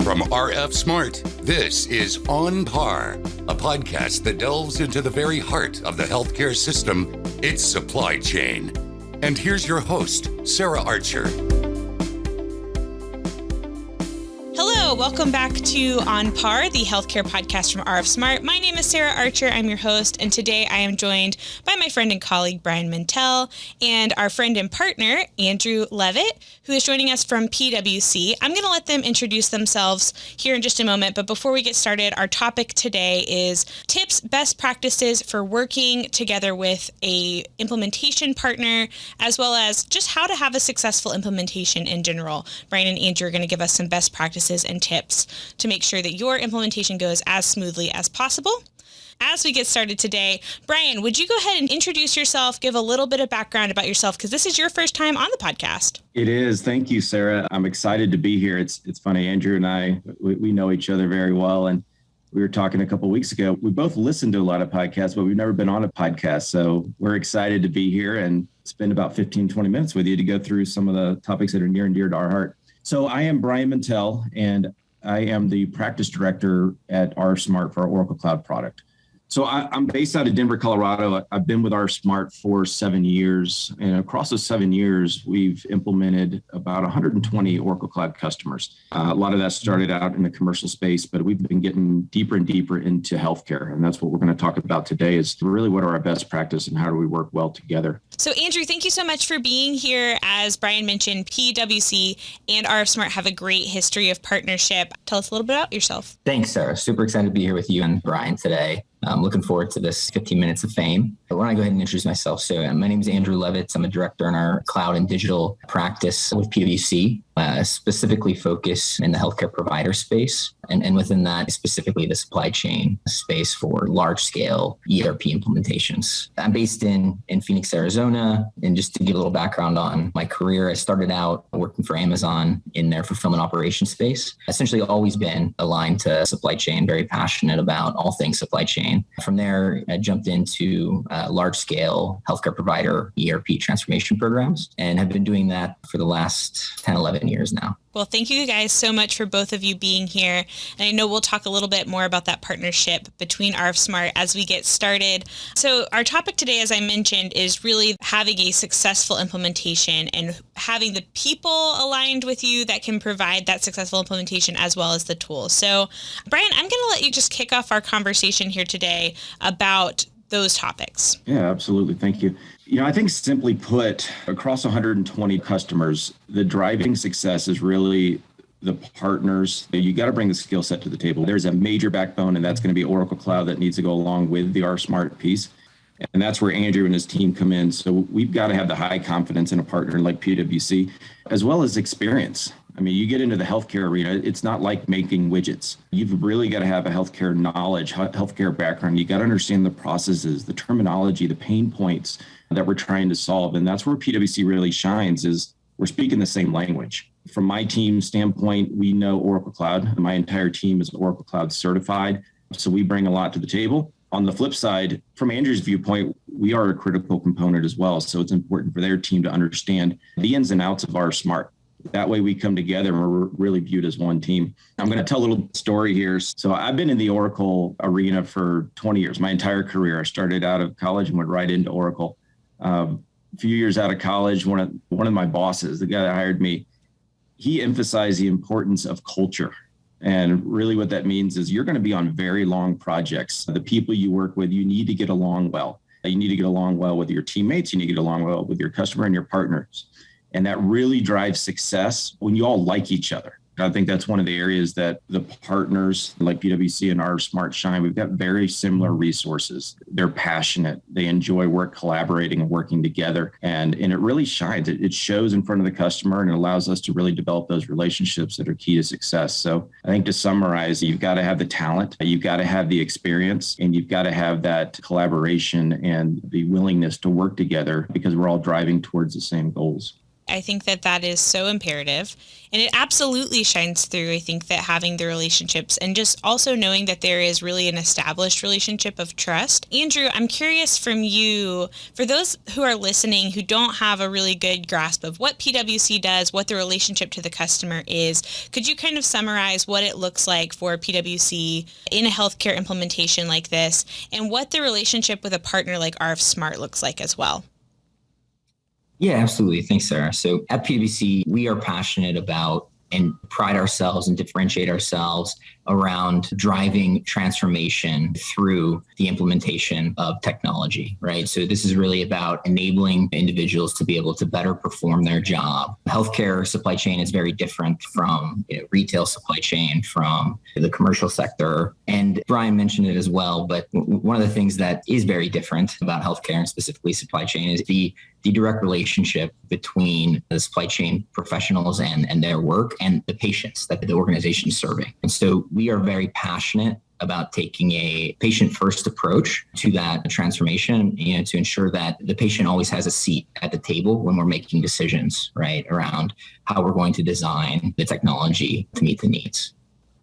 From RF-SMART, this is On Par, a podcast that delves into the very heart of the healthcare system, its supply chain. And here's your host, Sarah Archer. Hello, welcome back to On Par, the healthcare podcast from RF-SMART. My name is Sarah Archer. I'm your host, and today I am joined by my friend and colleague, Brian Mantell, and our friend and partner, Andrew Leavitt, who is joining us from PwC. I'm going to let them introduce themselves here in just a moment, but before we get started, our topic today is tips, best practices for working together with a implementation partner, as well as just how to have a successful implementation in general. Brian and Andrew are going to give us some best practices and tips to make sure that your implementation goes as smoothly as possible. As we get started today, Brian, would you go ahead and introduce yourself, give a little bit of background about yourself, because this is your first time on the podcast. It is. Thank you, Sarah. I'm excited to be here. It's funny. Andrew and I, we know each other very well. And we were talking a couple of weeks ago. We both listened to a lot of podcasts, but we've never been on a podcast. So we're excited to be here and spend about 15, 20 minutes with you to go through some of the topics that are near and dear to our heart. So I am Brian Mantell, and I am the practice director at Rsmart for our Oracle Cloud product. So I'm based out of Denver, Colorado. I've been with Rsmart for 7 years. And across those 7 years, we've implemented about 120 Oracle Cloud customers. A lot of that started out in the commercial space, but we've been getting deeper and deeper into healthcare. And that's what we're going to talk about today is really what are our best practices and how do we work well together. So Andrew, thank you so much for being here. As Brian mentioned, PwC and RF-SMART have a great history of partnership. Tell us a little bit about yourself. Thanks, Sarah. Super excited to be here with you and Brian today. I'm looking forward to this 15 minutes of fame. Why don't I go ahead and introduce myself? So my name is Andrew Leavitt. I'm a director in our cloud and digital practice with PwC, specifically focus in the healthcare provider space. And within that, specifically the supply chain space for large scale ERP implementations. I'm based in Phoenix, Arizona. And just to give a little background on my career, I started out working for Amazon in their fulfillment operations space. Essentially always been aligned to supply chain, very passionate about all things supply chain. From there, I jumped into large scale healthcare provider ERP transformation programs and have been doing that for the last 10, 11 years now. Well, thank you guys so much for both of you being here. And I know we'll talk a little bit more about that partnership between RF-SMART as we get started. So our topic today, as I mentioned, is really having a successful implementation and having the people aligned with you that can provide that successful implementation as well as the tools. So Brian, I'm going to let you just kick off our conversation here today about those topics. Yeah, absolutely. Thank you. I think simply put, across 120 customers, the driving success is really the partners. You got to bring the skill set to the table. There's a major backbone, and that's going to be Oracle Cloud that needs to go along with the Rsmart piece. And that's where Andrew and his team come in. So we've got to have the high confidence in a partner like PwC, as well as experience. I mean, you get into the healthcare arena, it's not like making widgets. You've really got to have a healthcare knowledge, healthcare background. You got to understand the processes, the terminology, the pain points that we're trying to solve. And that's where PwC really shines, is we're speaking the same language. From my team standpoint, we know Oracle Cloud. My entire team is Oracle Cloud certified. So we bring a lot to the table. On the flip side, from Andrew's viewpoint, we are a critical component as well. So it's important for their team to understand the ins and outs of Rsmart. That way we come together and we're really viewed as one team. I'm going to tell a little story here. So I've been in the Oracle arena for 20 years, my entire career. I started out of college and went right into Oracle. A few years out of college, one of my bosses, the guy that hired me, he emphasized the importance of culture. And really what that means is you're going to be on very long projects. The people you work with, you need to get along well. You need to get along well with your teammates. You need to get along well with your customer and your partners. And that really drives success when you all like each other. I think that's one of the areas that the partners like PwC and Rsmart shine. We've got very similar resources. They're passionate. They enjoy collaborating and working together. And it really shines. It shows in front of the customer, and it allows us to really develop those relationships that are key to success. So I think to summarize, you've got to have the talent, you've got to have the experience, and you've got to have that collaboration and the willingness to work together because we're all driving towards the same goals. I think that is so imperative, and it absolutely shines through. I think that having the relationships and just also knowing that there is really an established relationship of trust. Andrew, I'm curious from you, for those who are listening who don't have a really good grasp of what PwC does, what the relationship to the customer is, could you kind of summarize what it looks like for PwC in a healthcare implementation like this, and what the relationship with a partner like RF-SMART looks like as well? Yeah, absolutely. Thanks, Sarah. So at PwC, we are passionate about and pride ourselves and differentiate ourselves around driving transformation through the implementation of technology, right? So this is really about enabling individuals to be able to better perform their job. Healthcare supply chain is very different from retail supply chain, from the commercial sector. And Brian mentioned it as well, but one of the things that is very different about healthcare and specifically supply chain is the direct relationship between the supply chain professionals and their work and the patients that the organization is serving. And so we are very passionate about taking a patient-first approach to that transformation, to ensure that the patient always has a seat at the table when we're making decisions, right, around how we're going to design the technology to meet the needs.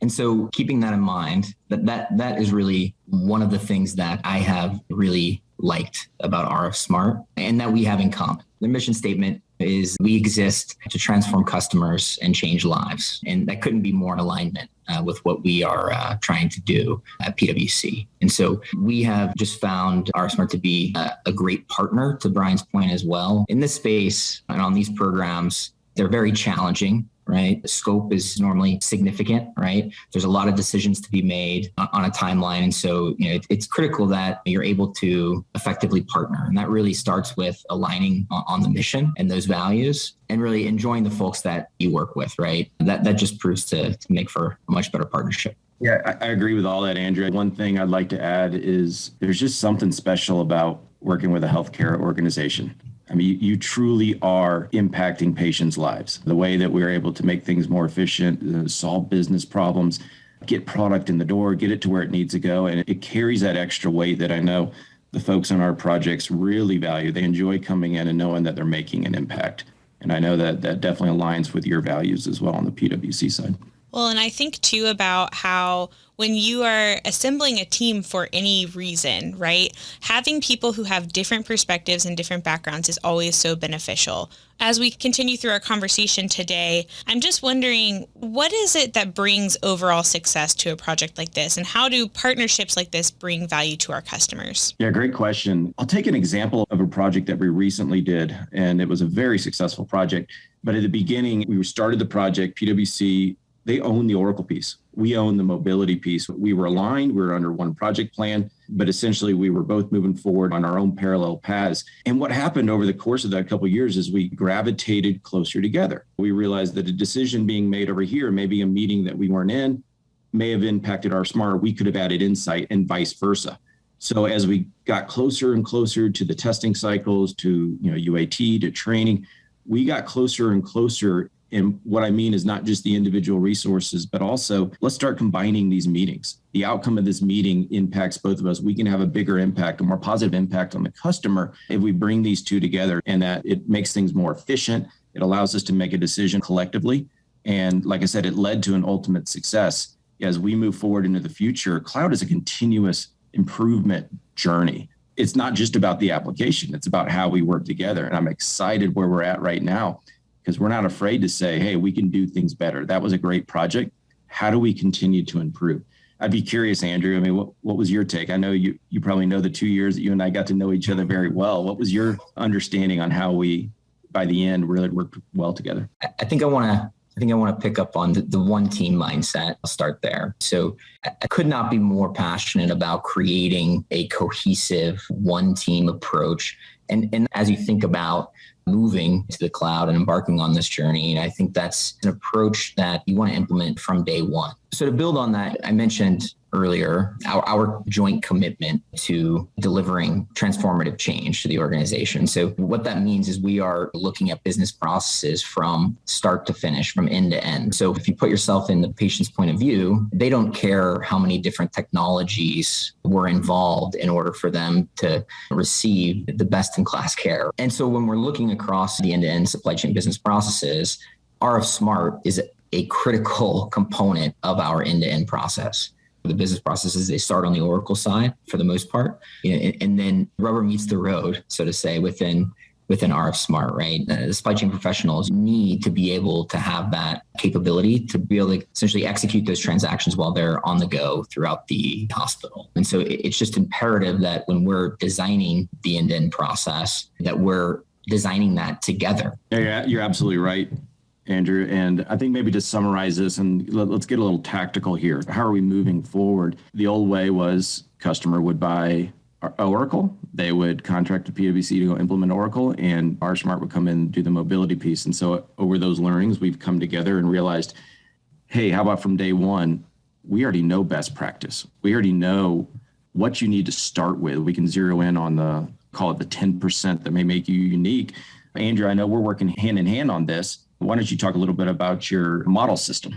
And so keeping that in mind, that is really one of the things that I have really liked about RF-SMART and that we have in common. The mission statement is we exist to transform customers and change lives. And that couldn't be more in alignment with what we are trying to do at PwC. And so we have just found RF-SMART to be a great partner, to Brian's point as well. In this space and on these programs, they're very challenging. Right? The scope is normally significant, right? There's a lot of decisions to be made on a timeline. And so, it's critical that you're able to effectively partner. And that really starts with aligning on the mission and those values and really enjoying the folks that you work with, right? That just proves to make for a much better partnership. Yeah, I agree with all that, Andrew. One thing I'd like to add is there's just something special about working with a healthcare organization. I mean, you truly are impacting patients' lives. The way that we're able to make things more efficient, solve business problems, get product in the door, get it to where it needs to go. And it carries that extra weight that I know the folks on our projects really value. They enjoy coming in and knowing that they're making an impact. And I know that definitely aligns with your values as well on the PwC side. Well, and I think too about how when you are assembling a team for any reason, right, having people who have different perspectives and different backgrounds is always so beneficial. As we continue through our conversation today, I'm just wondering, what is it that brings overall success to a project like this? And how do partnerships like this bring value to our customers? Yeah, great question. I'll take an example of a project that we recently did, and it was a very successful project. But at the beginning, we started the project, PwC, they own the Oracle piece. We own the mobility piece. We were aligned. We were under one project plan, but essentially we were both moving forward on our own parallel paths. And what happened over the course of that couple of years is we gravitated closer together. We realized that a decision being made over here, maybe a meeting that we weren't in, may have impacted Rsmart. We could have added insight and vice versa. So as we got closer and closer to the testing cycles, to UAT, to training, we got closer and closer. And what I mean is not just the individual resources, but also let's start combining these meetings. The outcome of this meeting impacts both of us. We can have a bigger impact, a more positive impact on the customer if we bring these two together, and that it makes things more efficient. It allows us to make a decision collectively. And like I said, it led to an ultimate success. As we move forward into the future, cloud is a continuous improvement journey. It's not just about the application. It's about how we work together. And I'm excited where we're at right now, because we're not afraid to say, hey, we can do things better. That was a great project. How do we continue to improve? I'd be curious, Andrew. I mean, what was your take? I know you probably know the 2 years that you and I got to know each other very well. What was your understanding on how we, by the end, really worked well together? I think I want to pick up on the one team mindset. I'll start there. So I could not be more passionate about creating a cohesive one team approach. And as you think about moving to the cloud and embarking on this journey, I think that's an approach that you want to implement from day one. So to build on that, I mentioned earlier our joint commitment to delivering transformative change to the organization. So what that means is we are looking at business processes from start to finish, from end to end. So if you put yourself in the patient's point of view, they don't care how many different technologies were involved in order for them to receive the best in class care. And so when we're looking across the end-to-end supply chain business processes, RF-SMART is a critical component of our end-to-end process. The business processes, they start on the Oracle side for the most part, and then rubber meets the road, so to say, within RF-SMART, right? The supply chain professionals need to be able to have that capability to be able to essentially execute those transactions while they're on the go throughout the hospital. And so it's just imperative that when we're designing the end-to-end process, that we're designing that together. Yeah, you're absolutely right, Andrew. And I think maybe to summarize this, and let's get a little tactical here. How are we moving forward? The old way was customer would buy Oracle. They would contract to PwC to go implement Oracle, and Rsmart would come in and do the mobility piece. And so over those learnings, we've come together and realized, hey, how about from day one, we already know best practice. We already know what you need to start with. We can zero in on call it the 10% that may make you unique. Andrew, I know we're working hand in hand on this. Why don't you talk a little bit about your model system?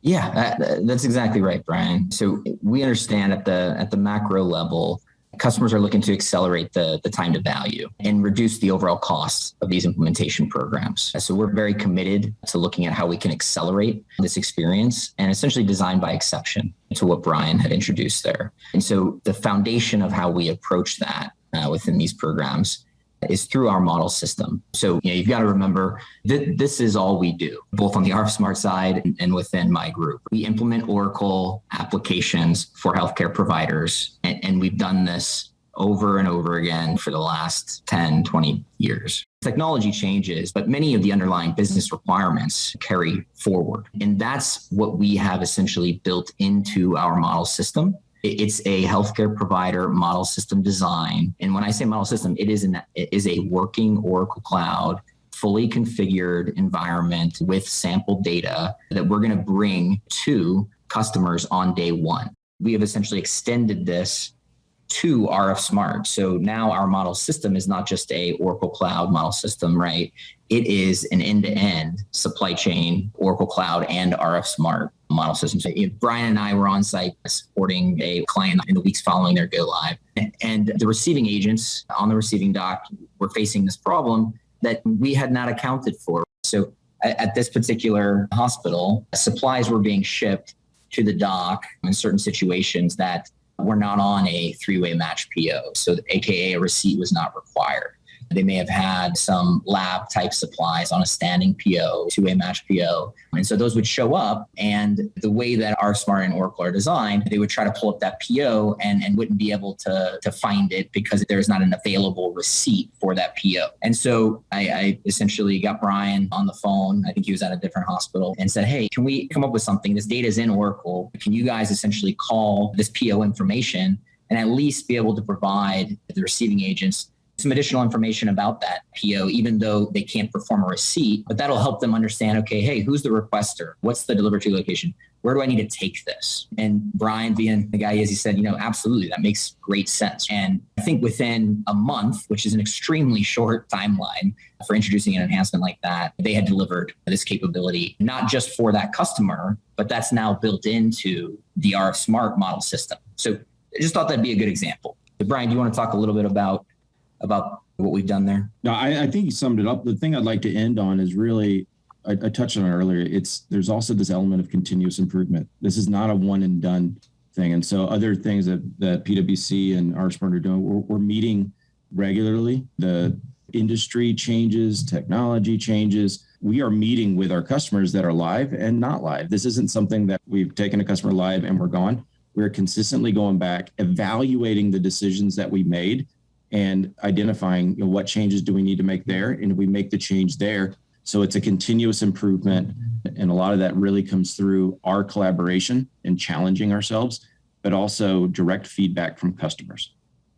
Yeah, that's exactly right, Brian. So we understand at the macro level, customers are looking to accelerate the time to value and reduce the overall costs of these implementation programs. So we're very committed to looking at how we can accelerate this experience and essentially design by exception to what Brian had introduced there. And so the foundation of how we approach that within these programs is through our model system. So you've got to remember that this is all we do, both on the RF-SMART side and within my group. We implement Oracle applications for healthcare providers, and we've done this over and over again for the last 10, 20 years. Technology changes, but many of the underlying business requirements carry forward. And that's what we have essentially built into our model system. It's a healthcare provider model system design. And when I say model system, it is a working Oracle Cloud, fully configured environment with sample data that we're going to bring to customers on day one. We have essentially extended this to RF-SMART. So now our model system is not just a Oracle Cloud model system, right? It is an end-to-end supply chain, Oracle Cloud and RF-SMART model system. So Brian and I were on site supporting a client in the weeks following their go live. And the receiving agents on the receiving dock were facing this problem that we had not accounted for. So at this particular hospital, supplies were being shipped to the dock in certain situations that were not on a three-way match PO. So AKA a receipt was not required. They may have had some lab type supplies on a standing PO, two-way match PO. And so those would show up, and the way that Rsmart and Oracle are designed, they would try to pull up that PO and wouldn't be able to find it because there's not an available receipt for that PO. And so I essentially got Brian on the phone. I think he was at a different hospital, and said, hey, can we come up with something? This data is in Oracle. Can you guys essentially call this PO information and at least be able to provide the receiving agents some additional information about that PO, even though they can't perform a receipt, but that'll help them understand, okay, hey, who's the requester? What's the delivery location? Where do I need to take this? And Brian, being the guy he is, he said, absolutely, that makes great sense. And I think within a month, which is an extremely short timeline for introducing an enhancement like that, they had delivered this capability, not just for that customer, but that's now built into the RF-SMART model system. So I just thought that'd be a good example. So Brian, do you want to talk a little bit about what we've done there? No, I think you summed it up. The thing I'd like to end on is really, I touched on it earlier, there's also this element of continuous improvement. This is not a one and done thing. And so other things that PwC and Rsmart are doing, we're meeting regularly. The industry changes, technology changes. We are meeting with our customers that are live and not live. This isn't something that we've taken a customer live and we're gone. We're consistently going back, evaluating the decisions that we made and identifying what changes do we need to make there, and we make the change there. So it's a continuous improvement, and a lot of that really comes through our collaboration and challenging ourselves, but also direct feedback from customers.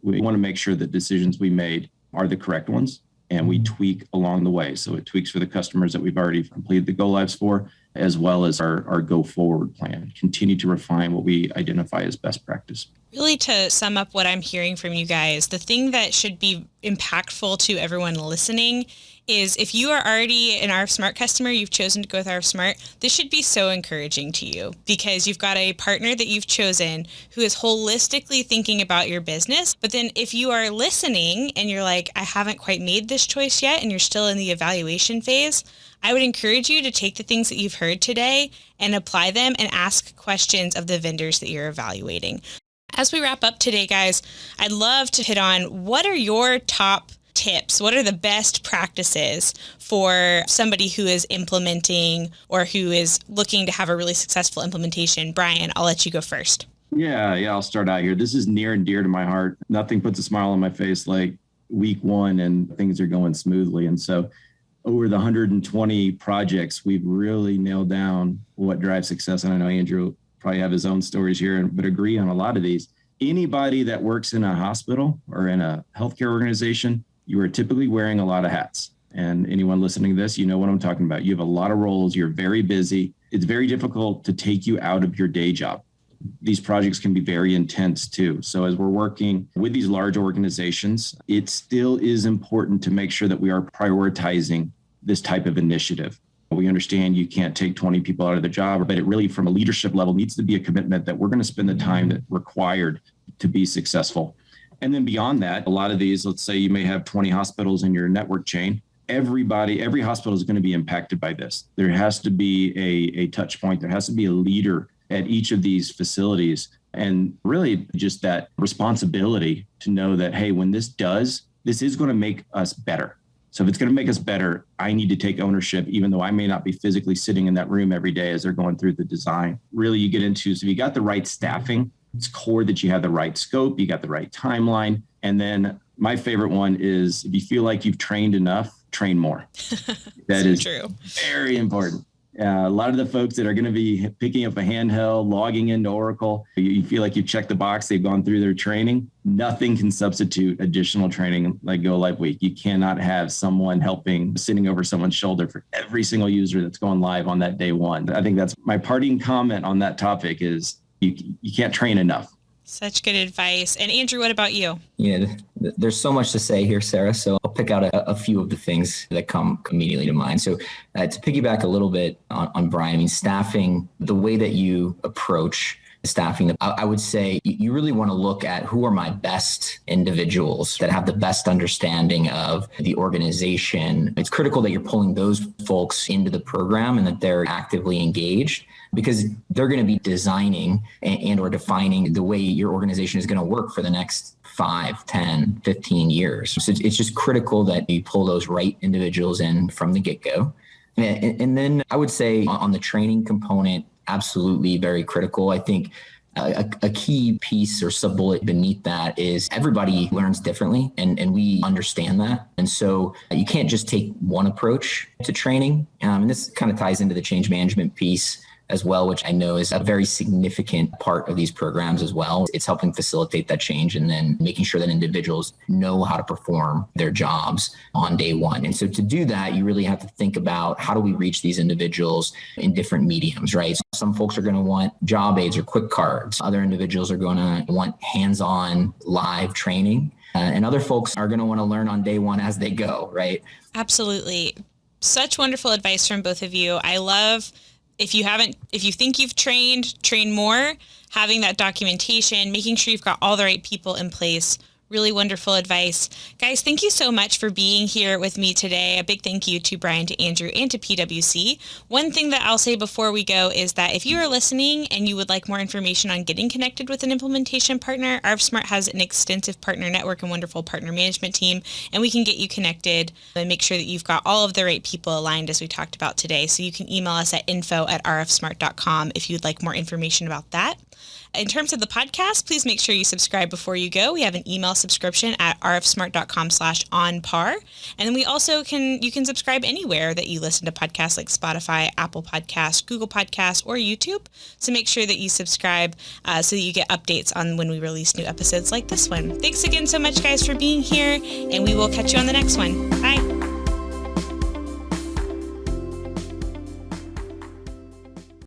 We want to make sure that decisions we made are the correct ones, and we tweak along the way. So it tweaks for the customers that we've already completed the go lives for, as well as our go forward plan. Continue to refine what we identify as best practice. Really, to sum up what I'm hearing from you guys, the thing that should be impactful to everyone listening is if you are already an RF-SMART customer, you've chosen to go with RF-SMART, this should be so encouraging to you because you've got a partner that you've chosen who is holistically thinking about your business. But then if you are listening and you're like, I haven't quite made this choice yet, and you're still in the evaluation phase, I would encourage you to take the things that you've heard today and apply them and ask questions of the vendors that you're evaluating. As we wrap up today, guys, I'd love to hit on what are your top tips? What are the best practices for somebody who is implementing or who is looking to have a really successful implementation? Brian, I'll let you go first. Yeah, I'll start out here. This is near and dear to my heart. Nothing puts a smile on my face like week one and things are going smoothly. And so over the 120 projects, we've really nailed down what drives success. And I know Andrew probably have his own stories here, but agree on a lot of these. Anybody that works in a hospital or in a healthcare organization, you are typically wearing a lot of hats. And anyone listening to this, you know what I'm talking about. You have a lot of roles. You're very busy. It's very difficult to take you out of your day job. These projects can be very intense too. So as we're working with these large organizations, it still is important to make sure that we are prioritizing this type of initiative. We understand you can't take 20 people out of the job, but it really, from a leadership level, needs to be a commitment that we're going to spend the time that required to be successful. And then beyond that, a lot of these, let's say you may have 20 hospitals in your network chain. Every hospital is going to be impacted by this. There has to be a touch point. There has to be a leader at each of these facilities. And really just that responsibility to know that, hey, when this is going to make us better. So if it's going to make us better, I need to take ownership, even though I may not be physically sitting in that room every day as they're going through the design. Really, you get into, so if you got the right staffing, it's core that you have the right scope, you got the right timeline. And then my favorite one is if you feel like you've trained enough, train more. That so is true. Very important. A lot of the folks that are going to be picking up a handheld, logging into Oracle, you feel like you've checked the box, they've gone through their training. Nothing can substitute additional training like Go Live Week. You cannot have someone sitting over someone's shoulder for every single user that's going live on that day one. I think that's my parting comment on that topic is you can't train enough. Such good advice. And Andrew, what about you? Yeah, there's so much to say here, Sarah. So I'll pick out a few of the things that come immediately to mind. So to piggyback a little bit on Brian, I mean, staffing, the way that you approach staffing, I would say you really want to look at who are my best individuals that have the best understanding of the organization. It's critical that you're pulling those folks into the program and that they're actively engaged, because they're going to be designing and or defining the way your organization is going to work for the next 5, 10, 15 years. So it's just critical that you pull those right individuals in from the get-go. And then I would say on the training component, absolutely very critical. I think a key piece or sub-bullet beneath that is everybody learns differently, and we understand that. And so you can't just take one approach to training. And this kind of ties into the change management piece as well, which I know is a very significant part of these programs as well. It's helping facilitate that change and then making sure that individuals know how to perform their jobs on day one. And so to do that, you really have to think about how do we reach these individuals in different mediums, right? So some folks are going to want job aids or quick cards. Other individuals are going to want hands-on live training. And other folks are going to want to learn on day one as they go, right? Absolutely. Such wonderful advice from both of you. I love if you think you've train more, having that documentation, making sure you've got all the right people in place. Really wonderful advice. Guys, thank you so much for being here with me today. A big thank you to Brian, to Andrew, and to PwC. One thing that I'll say before we go is that if you are listening and you would like more information on getting connected with an implementation partner, RF-SMART has an extensive partner network and wonderful partner management team, and we can get you connected and make sure that you've got all of the right people aligned as we talked about today. So you can email us at info@rfsmart.com if you'd like more information about that. In terms of the podcast, please make sure you subscribe before you go. We have an email subscription at rfsmart.com/onpar. And then we also you can subscribe anywhere that you listen to podcasts like Spotify, Apple Podcasts, Google Podcasts, or YouTube. So make sure that you subscribe so that you get updates on when we release new episodes like this one. Thanks again so much, guys, for being here, and we will catch you on the next one. Bye.